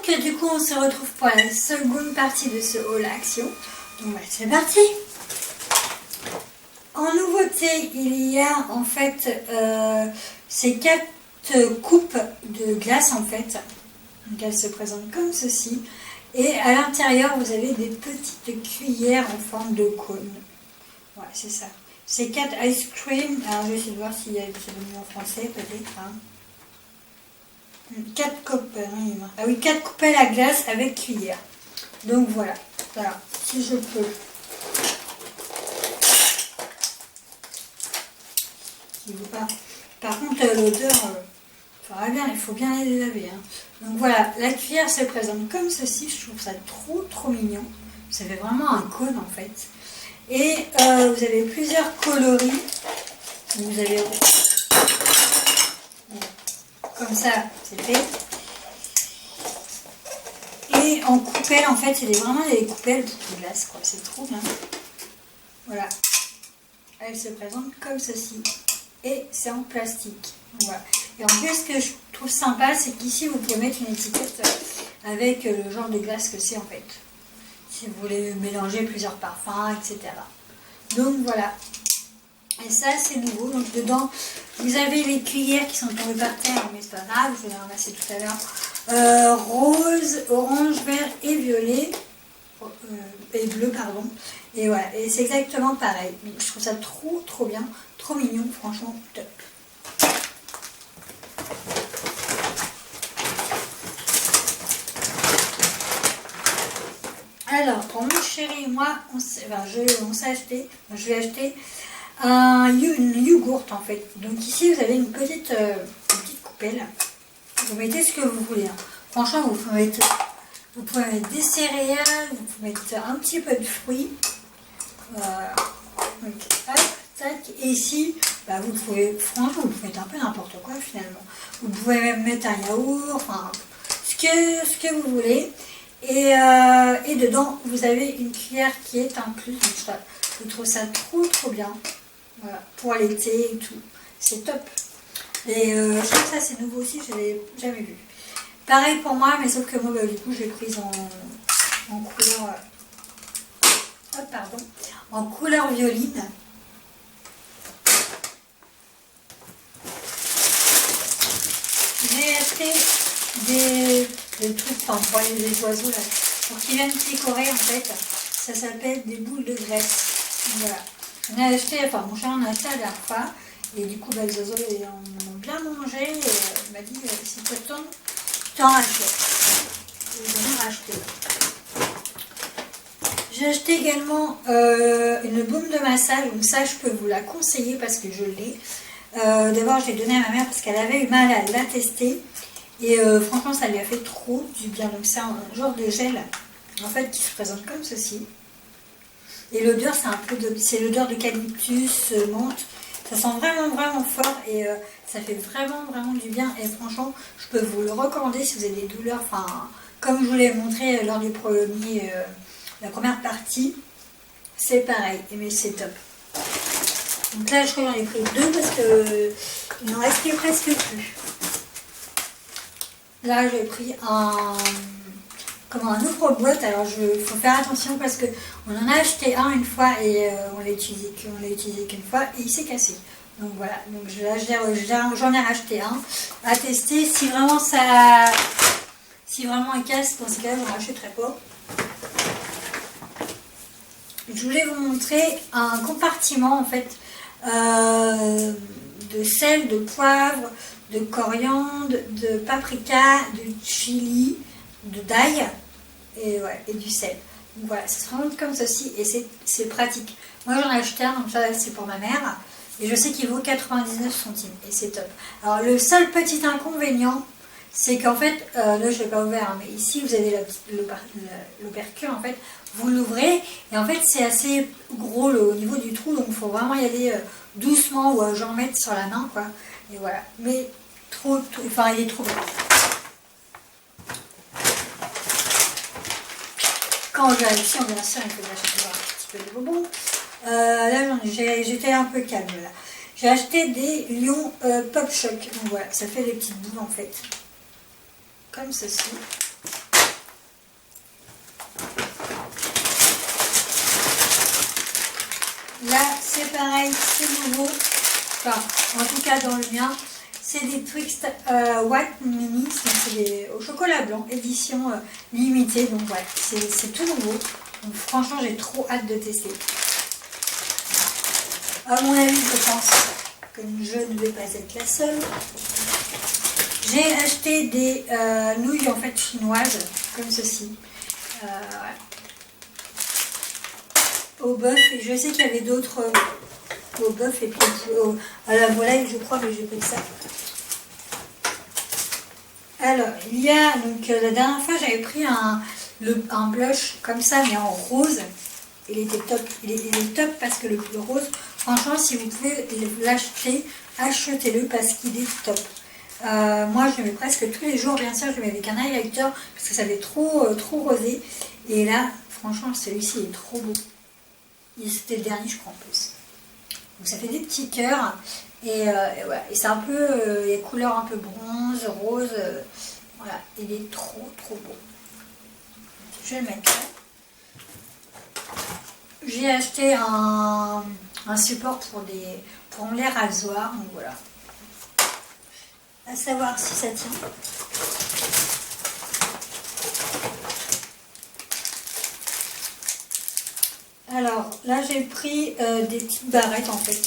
Donc du coup on se retrouve pour la seconde partie de ce haul action. Donc voilà, c'est parti. En nouveauté, il y a en fait ces 4 coupes de glace en fait. Donc elles se présentent comme ceci. Et à l'intérieur, vous avez des petites cuillères en forme de cône. Ouais, c'est ça. C'est 4 ice cream. Alors je vais essayer de voir s'il y a mieux en français peut-être. Hein. 4 coupelles. Ah oui, 4 coupelles à glace avec cuillère. Donc voilà. Voilà. Si je peux. Par contre, l'odeur, il faut bien les laver. Hein. Donc voilà, la cuillère se présente comme ceci. Je trouve ça trop mignon. Ça fait vraiment un cône en fait. Et vous avez plusieurs coloris. Vous avez comme ça, c'est fait. Et en coupelle, en fait, c'est vraiment des coupelles de glace, quoi. C'est trop bien. Voilà. Elle se présente comme ceci. Et c'est en plastique. Voilà. Et en plus, ce que je trouve sympa, c'est qu'ici, vous pouvez mettre une étiquette avec le genre de glace que c'est en fait. Si vous voulez mélanger plusieurs parfums, etc. Donc voilà. Et ça, c'est nouveau. Donc dedans, vous avez les cuillères qui sont tombées par terre, mais c'est pas grave, je vais les ramasser tout à l'heure. Rose, orange, vert et violet. Et bleu, pardon. Et voilà. Et c'est exactement pareil. Donc, je trouve ça trop bien. Trop mignon, franchement, top. Alors, pour mon chéri et moi, je vais acheter une yogourt en fait. Donc ici, vous avez une petite coupelle. Vous mettez ce que vous voulez. Hein. Franchement, vous pouvez mettre des céréales, vous pouvez mettre un petit peu de fruits. Voilà. Donc, hop, tac. Et ici, vous pouvez mettre un peu n'importe quoi finalement. Vous pouvez même mettre un yaourt, enfin, ce que vous voulez. Et dedans, vous avez une cuillère qui est incluse. Donc, je trouve ça trop bien. Voilà, pour l'été et tout. C'est top. Et je trouve que ça, c'est nouveau aussi, je ne l'ai jamais vu. Pareil pour moi, mais sauf que moi, du coup, je l'ai prise en couleur... en couleur violine. J'ai acheté des trucs pour les oiseaux là, pour qu'ils viennent picorer en fait. Ça s'appelle des boules de graisse. Voilà. On a acheté, mon chat en a acheté la dernière fois. Et du coup, les oiseaux ils en ont bien mangé. Et il m'a dit si tu retournes, je t'en rachète. Et j'en ai racheté. J'ai acheté également une baume de massage. Donc ça, je peux vous la conseiller parce que je l'ai. D'abord, je l'ai donnée à ma mère parce qu'elle avait eu mal à la tester. Et franchement, ça lui a fait trop du bien. Donc c'est un genre de gel en fait qui se présente comme ceci. Et l'odeur, c'est l'odeur d'eucalyptus, menthe. Ça sent vraiment fort et ça fait vraiment du bien. Et franchement, je peux vous le recommander si vous avez des douleurs. Enfin, comme je vous l'ai montré lors du la première partie, c'est pareil. Mais c'est top. Donc là, je crois que j'en ai pris 2 parce qu'il n'en restait presque plus. Là, j'ai pris un ouvre-boîte. Alors, il faut faire attention parce qu'on en a acheté un une fois et on l'a utilisé qu'une fois et il s'est cassé. Donc voilà. Donc j'en ai racheté un à tester. Si vraiment il casse, dans ces cas-là, j'en rachèterai pas. Je voulais vous montrer un compartiment en fait de sel, de poivre, de coriandre, de paprika, de chili, d'ail et du sel. Donc voilà, ça se présente comme ceci et c'est pratique. Moi j'en ai acheté un, donc ça c'est pour ma mère. Et je sais qu'il vaut 99 centimes et c'est top. Alors le seul petit inconvénient, c'est qu'en fait, là je ne l'ai pas ouvert, hein, mais ici vous avez l'opercule en fait, vous l'ouvrez et en fait c'est assez gros au niveau du trou, donc il faut vraiment y aller doucement ou genre mettre sur la main quoi. Et voilà, mais il est trop bon. Quand je vais ici, bien sûr, il faut acheter un petit peu de bonbons. Là, j'étais un peu calme là. J'ai acheté des lions Pop Choc. Donc voilà, ça fait des petites boules en fait. Comme ceci. Là, c'est pareil, c'est nouveau. Enfin, en tout cas dans le mien, c'est des Twix White Mini, donc c'est des au chocolat blanc, édition limitée. Donc voilà, c'est tout nouveau. Donc franchement, j'ai trop hâte de tester. À mon avis, je pense que je ne vais pas être la seule. J'ai acheté des nouilles en fait chinoises, comme ceci. Voilà. Au bœuf, et je sais qu'il y avait d'autres au bœuf et puis à la volaille, je crois, mais j'ai pris ça. Alors, il y a, donc la dernière fois, j'avais pris un blush comme ça, mais en rose. Il était top. Il est top parce que le rose, franchement, si vous pouvez l'acheter, achetez-le parce qu'il est top. Moi, je le mets presque tous les jours, bien sûr, je le mets avec un highlighter parce que ça fait trop rosé. Et là, franchement, celui-ci est trop beau. C'était le dernier, je crois, en plus. Donc ça fait des petits cœurs. Et voilà. Et c'est un peu, les couleurs un peu bronze, rose. Voilà, il est trop beau. Je vais le mettre là. J'ai acheté un support pour les rasoirs. Donc voilà. À savoir si ça tient. Alors là j'ai pris des petites barrettes en fait,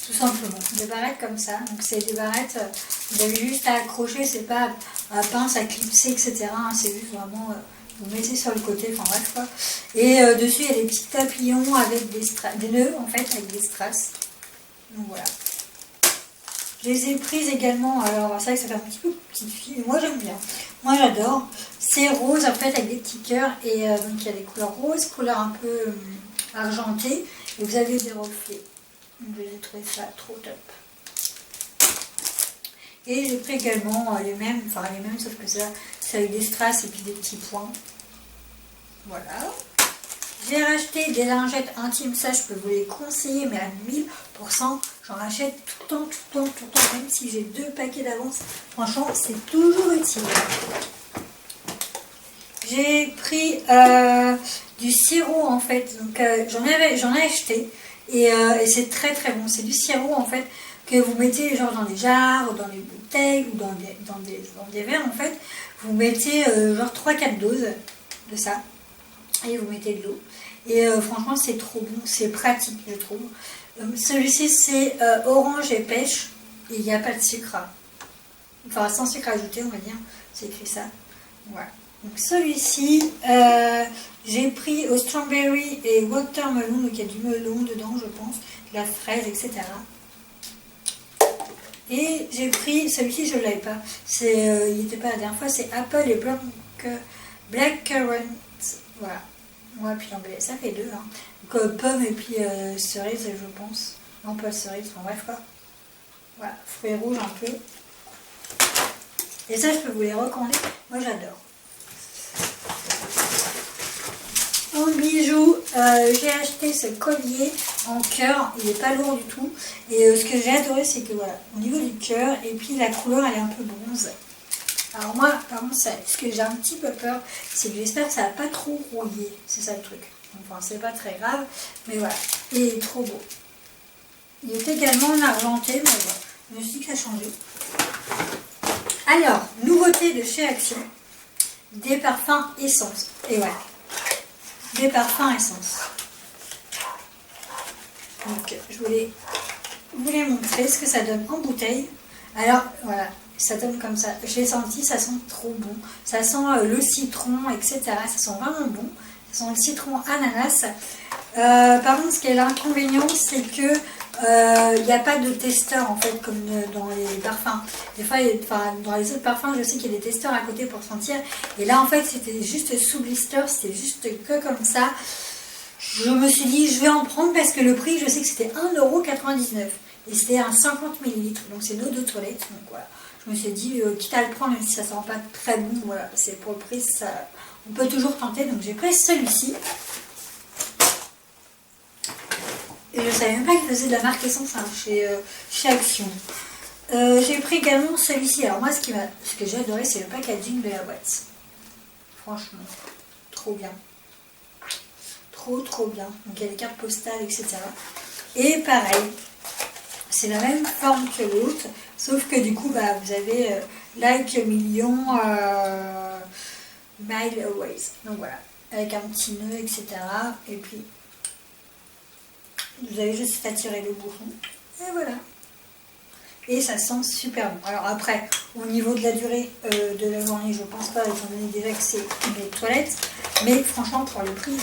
tout simplement. Des barrettes comme ça. Donc c'est des barrettes, vous avez juste à accrocher, c'est pas à pince, à clipser, etc. Hein, c'est juste vraiment, vous mettez sur le côté, enfin bref quoi. Et dessus il y a des petits papillons avec des nœuds en fait, avec des strass. Donc voilà. Je les ai prises également, alors c'est vrai que ça fait un petit peu petite fille, mais moi j'aime bien. Moi j'adore. C'est rose en fait avec des petits cœurs et donc il y a des couleurs roses, couleurs un peu argentées et vous avez des reflets. Donc j'ai trouvé ça trop top. Et j'ai pris également les mêmes, sauf que ça c'est avec des strass et puis des petits points. Voilà. J'ai racheté des lingettes intimes, ça je peux vous les conseiller, mais à 1000%. J'en achète tout le temps, même si j'ai 2 paquets d'avance. Franchement, c'est toujours utile. J'ai pris du sirop en fait, donc j'en ai acheté et c'est très bon. C'est du sirop en fait que vous mettez genre dans des jarres, ou dans des bouteilles ou dans des verres en fait. Vous mettez genre 3-4 doses de ça et vous mettez de l'eau. Et franchement c'est trop bon, c'est pratique je trouve. Celui-ci c'est orange et pêche et il n'y a pas de sucre. Enfin sans sucre ajouté on va dire, c'est écrit ça. Voilà. Donc celui-ci, j'ai pris au strawberry et watermelon, donc il y a du melon dedans je pense, de la fraise, etc. Et j'ai pris, celui-ci je ne l'avais pas, il n'était pas la dernière fois, c'est apple et blackcurrant, voilà. Ouais, puis l'anglais, ça fait 2. Hein. Donc pomme et puis cerise je pense, non pas cerise, enfin bref quoi. Voilà, fruits rouges un peu. Et ça je peux vous les recommander, moi j'adore. En bijoux, j'ai acheté ce collier en cœur, il n'est pas lourd du tout. Et ce que j'ai adoré, c'est que voilà, au niveau du cœur, et puis la couleur, elle est un peu bronze. Alors moi, par contre, ce que j'ai un petit peu peur, c'est que j'espère que ça va pas trop rouiller. C'est ça le truc. Enfin, c'est pas très grave, mais voilà. Il est trop beau. Il est également en argenté, mais voilà. Je me suis dit que ça changeait. Alors, nouveauté de chez Action, des parfums essence. Et voilà. Des parfums essence. Donc je voulais vous les montrer ce que ça donne en bouteille. Alors voilà, ça donne comme ça. Je l'ai senti, ça sent trop bon. Ça sent le citron, etc. Ça sent vraiment bon. Ça sent le citron ananas. Par contre, ce qui est l'inconvénient, c'est que il n'y a pas de testeur en fait comme dans les parfums. Des fois, dans les autres parfums, je sais qu'il y a des testeurs à côté pour sentir. Et là, en fait, c'était juste sous blister, c'était juste que comme ça. Je me suis dit, je vais en prendre parce que le prix, je sais que c'était 1,99 €. Et c'était un 50 ml. Donc c'est l'eau de toilette. Donc voilà. Je me suis dit, quitte à le prendre, même si ça ne sent pas très bon, voilà, c'est pour le prix, ça, on peut toujours tenter. Donc j'ai pris celui-ci. Et je ne savais même pas qu'il faisait de la marque essence hein, chez Action. J'ai pris également celui-ci. Alors moi, ce que j'ai adoré, c'est le packaging de la boîte. Franchement, trop bien. Trop bien. Donc il y a des cartes postales, etc. Et pareil, c'est la même forme que l'autre, sauf que du coup, bah, vous avez like million mile away. Donc voilà, avec un petit nœud, etc. Et puis, vous avez juste à tirer le bouton. Et voilà. Et ça sent super bon. Alors après, au niveau de la durée de la journée, je pense pas, étant donné déjà que c'est une toilette. Mais franchement, pour le prix,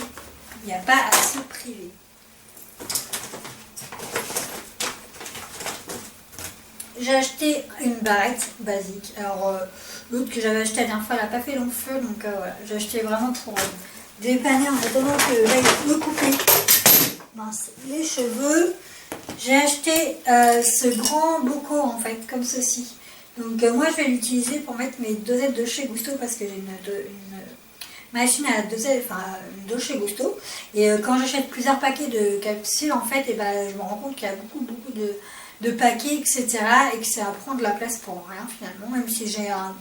il n'y a pas à se priver. J'ai acheté une barrette basique. Alors, l'autre que j'avais acheté la dernière fois, elle n'a pas fait long feu. Donc voilà, j'ai acheté vraiment pour dépanner en attendant que j'aille me couper les cheveux. J'ai acheté ce grand boco en fait, comme ceci. Donc moi je vais l'utiliser pour mettre mes dosettes de chez Gusto parce que j'ai une machine à dosettes, enfin une dose chez Gusto. Et quand j'achète plusieurs paquets de capsules en fait, et ben, je me rends compte qu'il y a beaucoup de paquets, etc. Et que ça prend de la place pour rien finalement, même si j'ai un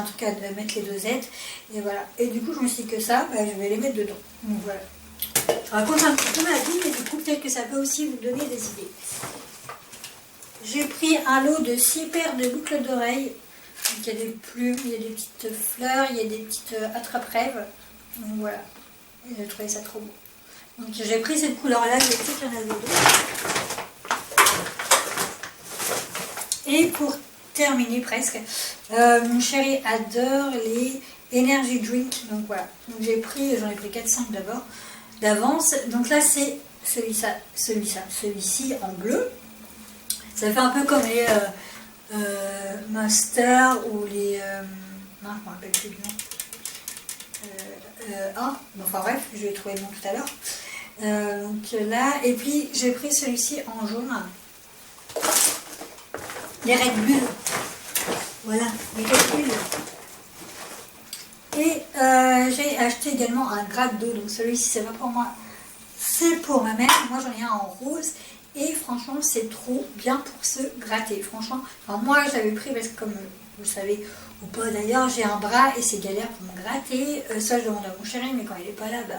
truc à mettre les dosettes. Et voilà. Et du coup je me suis dit que ça, bah, je vais les mettre dedans. Donc voilà. Je raconte un petit peu ma vie, mais du coup peut-être que ça peut aussi vous donner des idées. J'ai pris un lot de 6 paires de boucles d'oreilles. Il y a des plumes, il y a des petites fleurs, il y a des petites attrape-rêves. Donc voilà, j'ai trouvé ça trop beau. Donc j'ai pris cette couleur-là, j'ai pris qu'il y en avait d'autres. Et pour terminer presque, mon chéri adore les energy drinks. Donc voilà, donc j'en ai pris 4-5 d'avance. Donc là c'est celui-ci en bleu. Ça fait un peu comme les Monster ou les non, je ne me rappelle plus du nom. Enfin bref, je vais trouver le nom tout à l'heure. Donc là, et puis j'ai pris celui-ci en jaune. Les Red Bull. Voilà, les Red Bull. Et j'ai acheté également un gratte d'eau. Donc celui-ci, c'est pas pour moi, c'est pour ma mère. Moi, j'en ai un en rose. Et franchement, c'est trop bien pour se gratter. Franchement, enfin, moi, je l'avais pris parce que comme vous le savez, ou pas d'ailleurs, j'ai un bras et c'est galère pour me gratter. Ça, je demande à mon chéri, mais quand il n'est pas là, bah,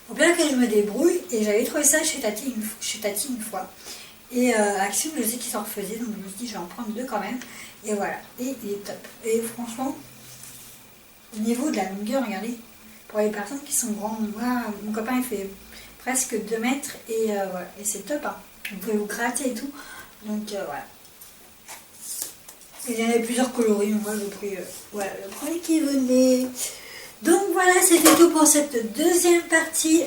faut bien que je me débrouille. Et j'avais trouvé ça chez Tati une fois. Et Axiom, je sais qu'il s'en refaisait, donc je me suis dit, je vais en prendre 2 quand même. Et voilà, et il est top. Et franchement, au niveau de la longueur, regardez, pour les personnes qui sont grandes, moi, mon copain, il fait presque 2 mètres. Et voilà, et c'est top, hein. Vous pouvez vous gratter et tout. Donc voilà. Il y en avait plusieurs coloris. Moi j'ai pris voilà, le premier qui venait. Donc voilà, c'était tout pour cette deuxième partie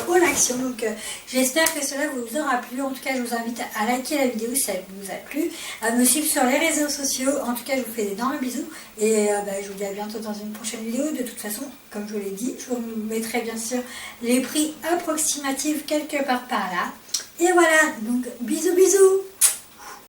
Haul Action. Donc j'espère que cela vous aura plu. En tout cas, je vous invite à liker la vidéo si ça vous a plu, à me suivre sur les réseaux sociaux. En tout cas, je vous fais d'énormes bisous. Et je vous dis à bientôt dans une prochaine vidéo. De toute façon, comme je vous l'ai dit, je vous mettrai bien sûr les prix approximatifs quelque part par là. Et voilà, donc bisous bisous.